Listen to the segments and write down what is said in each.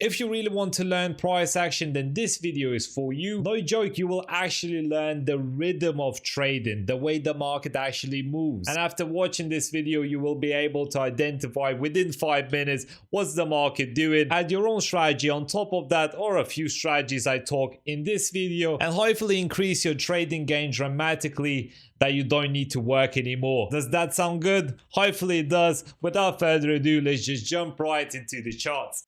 If you really want to learn price action, then this video is for you. No joke, you will actually learn the rhythm of trading, the way the market actually moves. And after watching this video, you will be able to identify within 5 minutes what's the market doing, add your own strategy on top of that, or a few strategies I talk in this video, and hopefully increase your trading gain dramatically that you don't need to work anymore. Does that sound good? Hopefully it does. Without further ado, let's just jump right into the charts.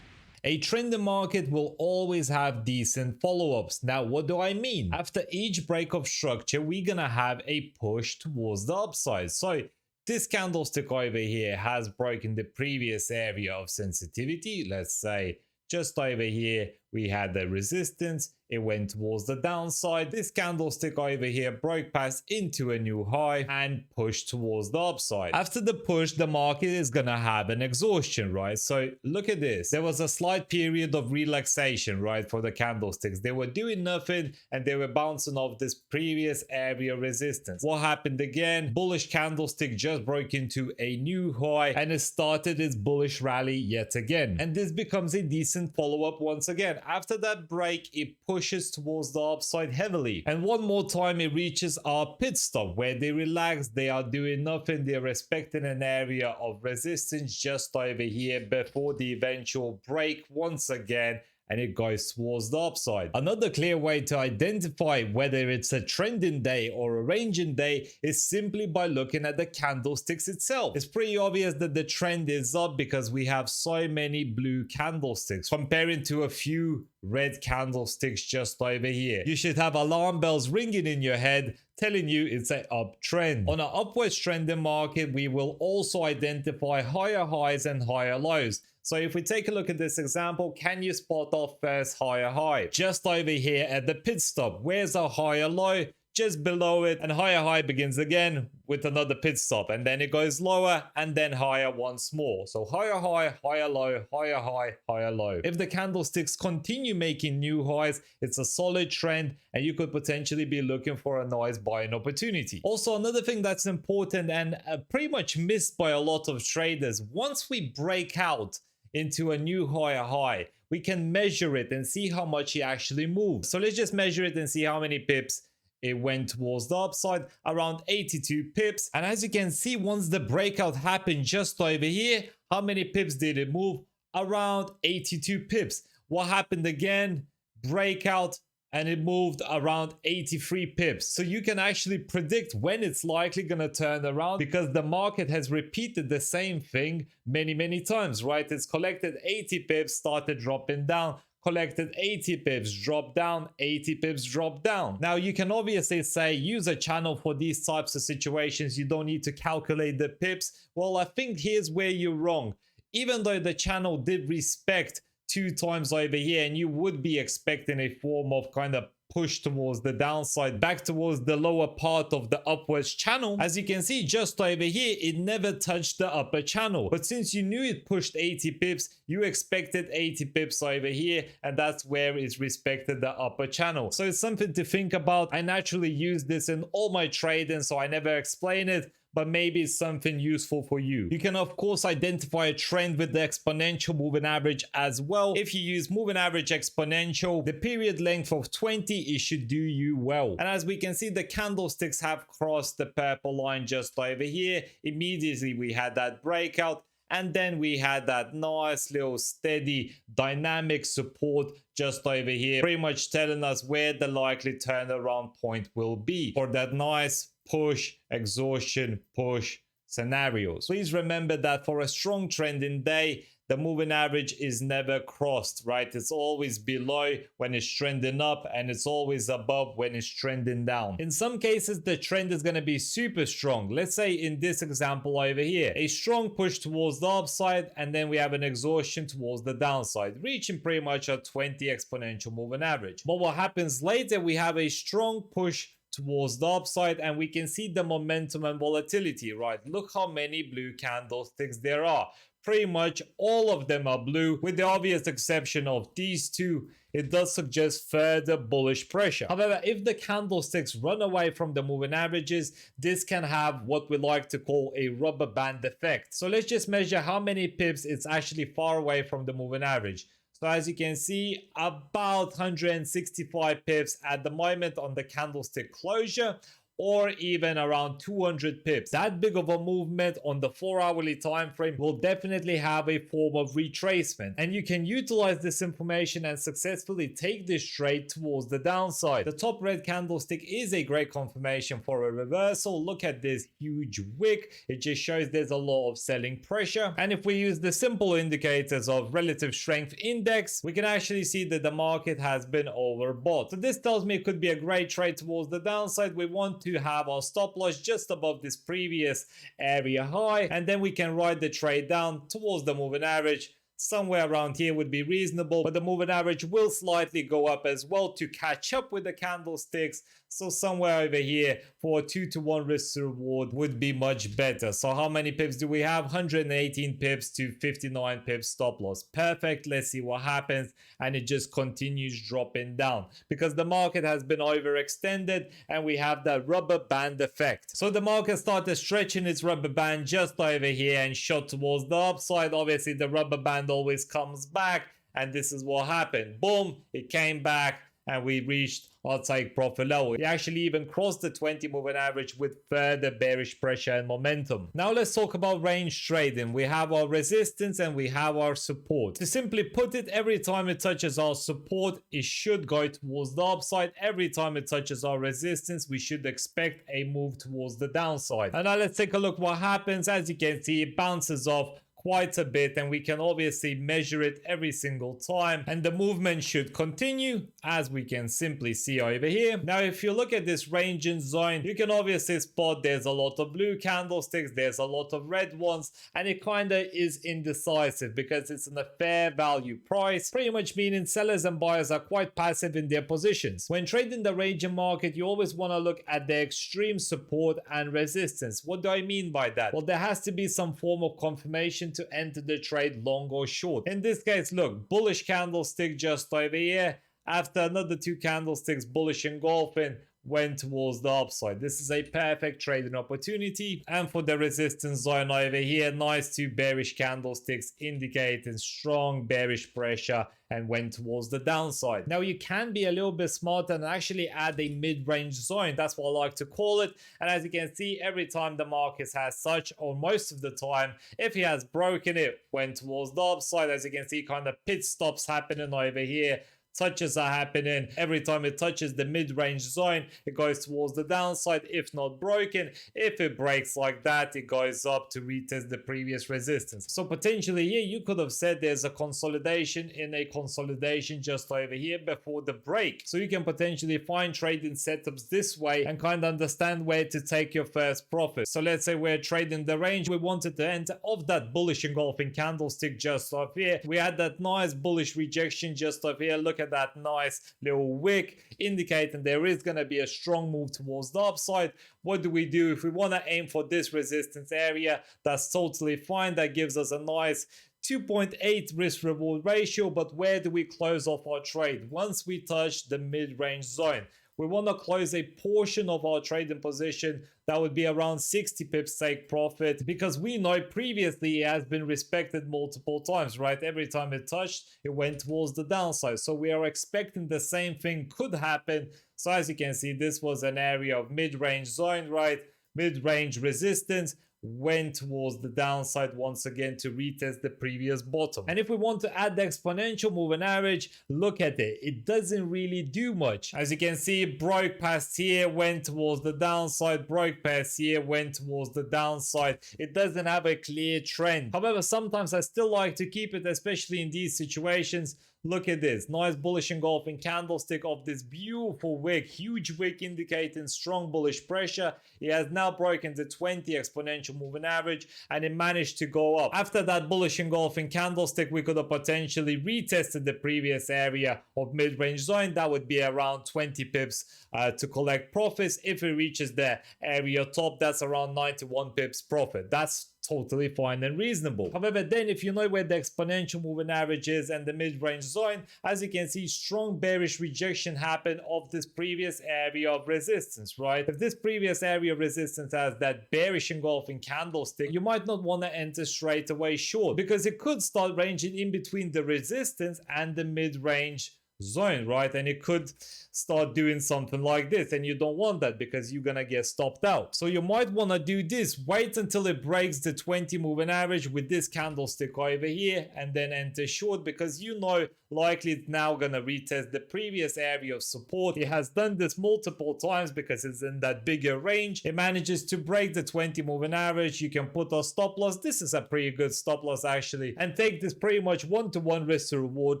A trending market will always have decent follow-ups. Now, what do I mean? After each break of structure, we're gonna have a push towards the upside. So this candlestick over here has broken the previous area of sensitivity. Let's say just over here, we had the resistance. It went towards the downside. This candlestick over here broke past into a new high and pushed towards the upside. After the push, the market is gonna have an exhaustion, right? So look at this. There was a slight period of relaxation, right, for the candlesticks. They were doing nothing and they were bouncing off this previous area resistance. What happened again? Bullish candlestick just broke into a new high and it started its bullish rally yet again. And this becomes a decent follow-up once again. After that break, it pushes towards the upside heavily, and one more time it reaches our pit stop where they relax, they are doing nothing, they're respecting an area of resistance just over here before the eventual break once again, and it goes towards the upside. Another clear way to identify whether it's a trending day or a ranging day is simply by looking at the candlesticks itself. It's pretty obvious that the trend is up because we have so many blue candlesticks comparing to a few red candlesticks just over here. You should have alarm bells ringing in your head telling you it's an uptrend. On an upwards trending market, we will also identify higher highs and higher lows. So if we take a look at this example, can you spot our first higher high? Just over here at the pit stop. Where's our higher low? Just below it, and higher high begins again with another pit stop, and then it goes lower and then higher once more. So higher high, higher low, higher high, higher low. If the candlesticks continue making new highs, it's a solid trend and you could potentially be looking for a nice buying opportunity. Also, another thing that's important and pretty much missed by a lot of traders, once we break out into a new higher high, we can measure it and see how much it actually moves. So let's just measure it and see how many pips it went towards the upside, around 82 pips. And as you can see, once the breakout happened just over here, how many pips did it move? Around 82 pips. What happened again? Breakout, and it moved around 83 pips. So you can actually predict when it's likely gonna turn around because the market has repeated the same thing many times, right? It's collected 80 pips, started dropping down, collected 80 pips, drop down, 80 pips, drop down. Now you can obviously say use a channel for these types of situations, you don't need to calculate the pips. Well, I think here's where you're wrong. Even though the channel did respect 2 times over here, and you would be expecting a form of kind of push towards the downside, back towards the lower part of the upwards channel. As you can see just over here, it never touched the upper channel. But since you knew it pushed 80 pips, you expected 80 pips over here, and that's where it's respected the upper channel. So it's something to think about. I naturally use this in all my trading, so I never explain it, but maybe it's something useful for you. You can of course identify a trend with the exponential moving average as well. If you use moving average exponential, the period length of 20, it should do you well. And as we can see, the candlesticks have crossed the purple line just over here. Immediately we had that breakout, and then we had that nice little steady dynamic support just over here, pretty much telling us where the likely turnaround point will be for that nice push, exhaustion, push scenarios. Please remember that for a strong trending day, the moving average is never crossed, right? It's always below when it's trending up, and it's always above when it's trending down. In some cases, the trend is going to be super strong. Let's say in this example over here, a strong push towards the upside, and then we have an exhaustion towards the downside, reaching pretty much a 20 exponential moving average. But what happens later, we have a strong push towards the upside, and we can see the momentum and volatility, right? Look how many blue candlesticks there are. Pretty much all of them are blue, with the obvious exception of these two. It does suggest further bullish pressure. However, if the candlesticks run away from the moving averages, this can have what we like to call a rubber band effect. So let's just measure how many pips it's actually far away from the moving average. So as you can see, about 165 pips at the moment on the candlestick closure, or even around 200 pips. That big of a movement on the 4-hourly time frame will definitely have a form of retracement, and you can utilize this information and successfully take this trade towards the downside. The top red candlestick is a great confirmation for a reversal. Look at this huge wick. It just shows there's a lot of selling pressure, and if we use the simple indicators of relative strength index, we can actually see that the market has been overbought. So this tells me it could be a great trade towards the downside. We want to have our stop loss just above this previous area high, and then we can ride the trade down towards the moving average. Somewhere around here would be reasonable, but the moving average will slightly go up as well to catch up with the candlesticks. So somewhere over here for a 2-to-1 risk to reward would be much better. So how many pips do we have? 118 pips to 59 pips stop loss. Perfect. Let's see what happens. And it just continues dropping down because the market has been overextended and we have that rubber band effect. So the market started stretching its rubber band just over here and shot towards the upside. Obviously the rubber band always comes back, and this is what happened. Boom, it came back and we reached our take profit level. We actually even crossed the 20 moving average with further bearish pressure and momentum. Now let's talk about range trading. We have our resistance and we have our support. To simply put it, every time it touches our support, it should go towards the upside. Every time it touches our resistance, we should expect a move towards the downside. And now let's take a look what happens. As you can see, it bounces off quite a bit, and we can obviously measure it every single time, and the movement should continue, as we can simply see over here. Now if you look at this range and zone, you can obviously spot there's a lot of blue candlesticks, there's a lot of red ones, and it kind of is indecisive because it's in a fair value price, pretty much meaning sellers and buyers are quite passive in their positions. When trading the range and market, you always want to look at the extreme support and resistance. What do I mean by that? Well, there has to be some form of confirmation to enter the trade long or short. In this case, look, bullish candlestick just over here. After another 2 candlesticks bullish engulfing, went towards the upside. This is a perfect trading opportunity. And for the resistance zone over here, nice 2 bearish candlesticks indicating strong bearish pressure and went towards the downside. Now you can be a little bit smarter and actually add a mid-range zone. That's what I like to call it. And as you can see, every time the market has such, or most of the time, if he has broken it, went towards the upside. As you can see, kind of pit stops happening over here. Touches are happening. Every time it touches the mid-range zone, it goes towards the downside, if not broken. If it breaks like that, it goes up to retest the previous resistance. So potentially here, you could have said there's a consolidation in a consolidation just over here before the break. So you can potentially find trading setups this way and kind of understand where to take your first profit. So let's say we're trading the range. We wanted to enter off that bullish engulfing candlestick just off here. We had that nice bullish rejection just off here. Look at that nice little wick indicating there is going to be a strong move towards the upside. What do we do? If we want to aim for this resistance area, that's totally fine. That gives us a nice 2.8 risk reward ratio. But where do we close off our trade? Once we touch the mid-range zone, we want to close a portion of our trading position that would be around 60 pips take profit, because we know previously it has been respected multiple times, right? Every time it touched, it went towards the downside. So we are expecting the same thing could happen. So as you can see, this was an area of mid-range zone, right? Mid-range resistance, went towards the downside once again to retest the previous bottom. And if we want to add the exponential moving average, look at it. It doesn't really do much. As you can see, it broke past here, went towards the downside, broke past here, went towards the downside. It doesn't have a clear trend. However, sometimes I still like to keep it, especially in these situations. Look at this, nice bullish engulfing candlestick of this beautiful wick, huge wick indicating strong bullish pressure. It has now broken the 20 exponential moving average and it managed to go up. After that bullish engulfing candlestick, we could have potentially retested the previous area of mid-range zone. That would be around 20 pips to collect profits. If it reaches the area top, that's around 91 pips profit. That's totally fine and reasonable. However, then if you know where the exponential moving average is and the mid-range zone, as you can see, strong bearish rejection happened of this previous area of resistance, right? If this previous area of resistance has that bearish engulfing candlestick, you might not want to enter straight away short because it could start ranging in between the resistance and the mid-range zone, right? And it could start doing something like this, and you don't want that because you're gonna get stopped out. So you might want to do this, wait until it breaks the 20 moving average with this candlestick over here and then enter short, because you know likely it's now gonna retest the previous area of support. It has done this multiple times because it's in that bigger range. It manages to break the 20 moving average. You can put a stop loss. This is a pretty good stop loss actually, and take this pretty much one-to-one risk to reward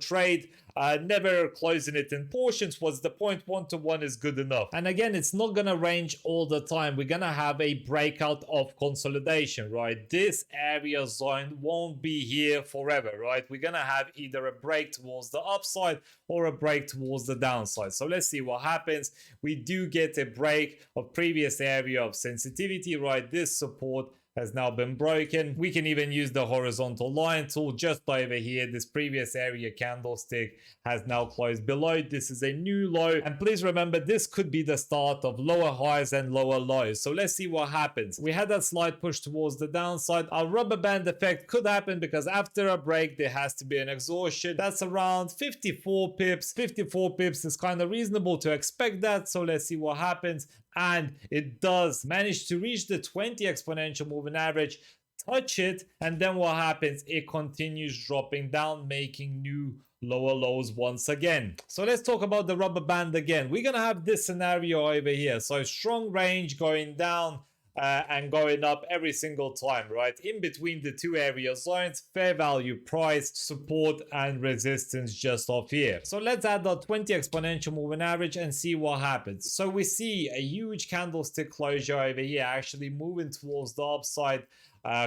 trade. Never closing it in portions. What's the point? One-to-one is good enough. And again, it's not gonna range all the time. We're gonna have a breakout of consolidation, right? This area zone won't be here forever, right? We're gonna have either a break towards the upside or a break towards the downside. So let's see what happens. We do get a break of previous area of sensitivity, right? This support has now been broken. We can even use the horizontal line tool just over here. This previous area candlestick has now closed below. This is a new low. And please remember, this could be the start of lower highs and lower lows. So let's see what happens. We had that slight push towards the downside. Our rubber band effect could happen because after a break, there has to be an exhaustion. That's around 54 pips. 54 pips is kind of reasonable to expect that. So let's see what happens. And it does manage to reach the 20 exponential moving average, touch it, and then what happens? It continues dropping down, making new lower lows once again. So let's talk about the rubber band again. We're gonna have this scenario over here. So strong range going down and going up every single time, right? In between the two area zones, fair value price, support and resistance just off here. So let's add the 20 exponential moving average and see what happens. So we see a huge candlestick closure over here, actually moving towards the upside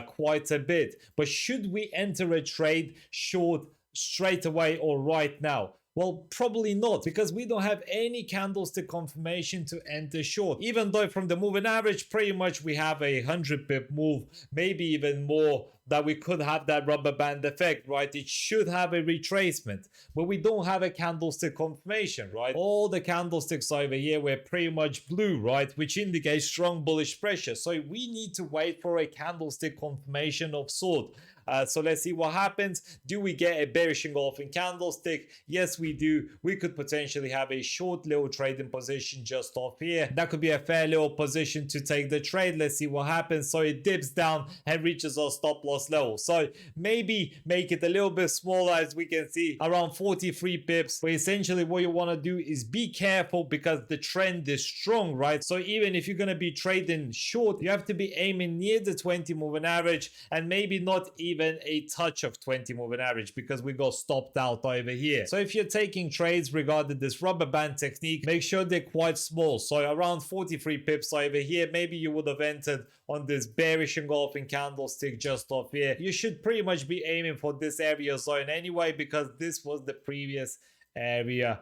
quite a bit. But should we enter a trade short straight away or right now? Well, probably not, because we don't have any candlestick confirmation to enter short. Even though from the moving average, pretty much we have a 100 pip move, maybe even more, that we could have that rubber band effect, right? It should have a retracement, but we don't have a candlestick confirmation, right? All the candlesticks over here were pretty much blue, right? Which indicates strong bullish pressure. So we need to wait for a candlestick confirmation of sort. So let's see what happens. Do we get a bearish engulfing candlestick? Yes, we do. We could potentially have a short little trading position just off here. That could be a fair little position to take the trade. Let's see what happens. So it dips down and reaches our stop loss level. So maybe make it a little bit smaller, as we can see, around 43 pips. But essentially what you want to do is be careful because the trend is strong, right? So even if you're going to be trading short, you have to be aiming near the 20 moving average and maybe not even a touch of 20 moving average, because we got stopped out over here. So if you're taking trades regarding this rubber band technique, make sure they're quite small. So around 43 pips over here, maybe you would have entered on this bearish engulfing candlestick just off here. You should pretty much be aiming for this area zone anyway, because this was the previous area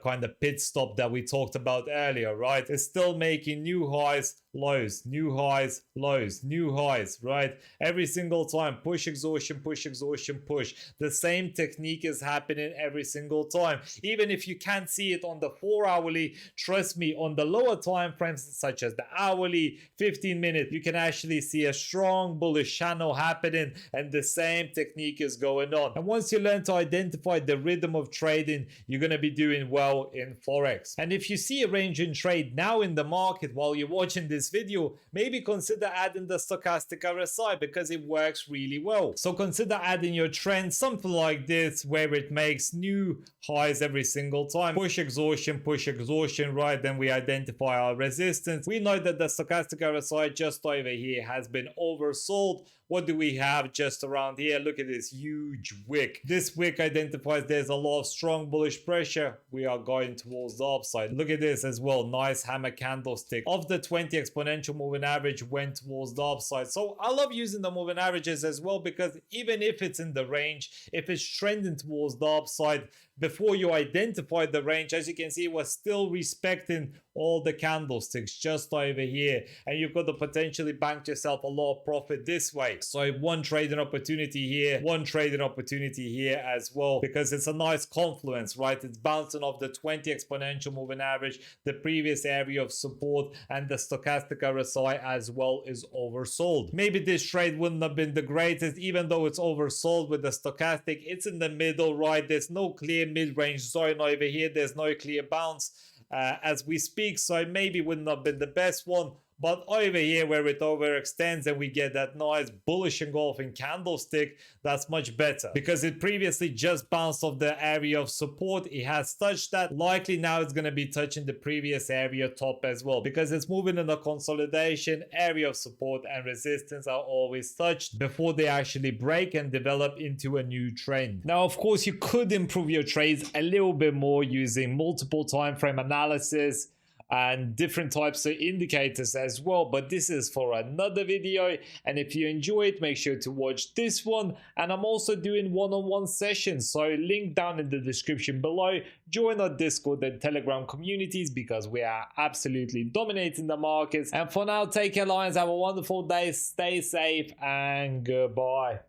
kind of pit stop that we talked about earlier, right? It's still making new highs, lows, new highs, lows, new highs, right? Every single time, push, exhaustion, push, exhaustion, push. The same technique is happening every single time. Even if you can't see it on the 4-hourly, trust me, on the lower time frames, such as the hourly, 15-minute, you can actually see a strong bullish channel happening, and the same technique is going on. And once you learn to identify the rhythm of trading, you're going to be doing well in Forex. And if you see a range in trade now in the market while you're watching this this video, maybe consider adding the stochastic RSI because it works really well. So consider adding your trend, something like this, where it makes new highs every single time. Push exhaustion, right? Then we identify our resistance. We know that the stochastic RSI just over here has been oversold. What do we have just around here? Look at this huge wick. This wick identifies there's a lot of strong bullish pressure. We are going towards the upside. Look at this as well. Nice hammer candlestick. Of the 20 exponential moving average went towards the upside. So I love using the moving averages as well, because even if it's in the range, if it's trending towards the upside, before you identified the range, as you can see, it was still respecting all the candlesticks just over here, and you could have potentially banked yourself a lot of profit this way. So one trading opportunity here, one trading opportunity here as well, because it's a nice confluence, right? It's bouncing off the 20 exponential moving average, the previous area of support, and the stochastic RSI as well is oversold. Maybe this trade wouldn't have been the greatest, even though it's oversold with the stochastic. It's in the middle, right? There's no clear mid-range zone over here. There's no clear bounce as we speak, so it maybe wouldn't have been the best one. But over here where it overextends and we get that nice bullish engulfing candlestick, that's much better, because it previously just bounced off the area of support. It has touched that. Likely now it's going to be touching the previous area top as well, because it's moving in a consolidation. Area of support and resistance are always touched before they actually break and develop into a new trend. Now, of course, you could improve your trades a little bit more using multiple time frame analysis and different types of indicators as well, but this is for another video. And if you enjoy it, make sure to watch this one. And I'm also doing one-on-one sessions, so link down in the description below. Join our Discord and Telegram communities, because we are absolutely dominating the markets. And for now, take care, Lions. Have a wonderful day, stay safe, and goodbye.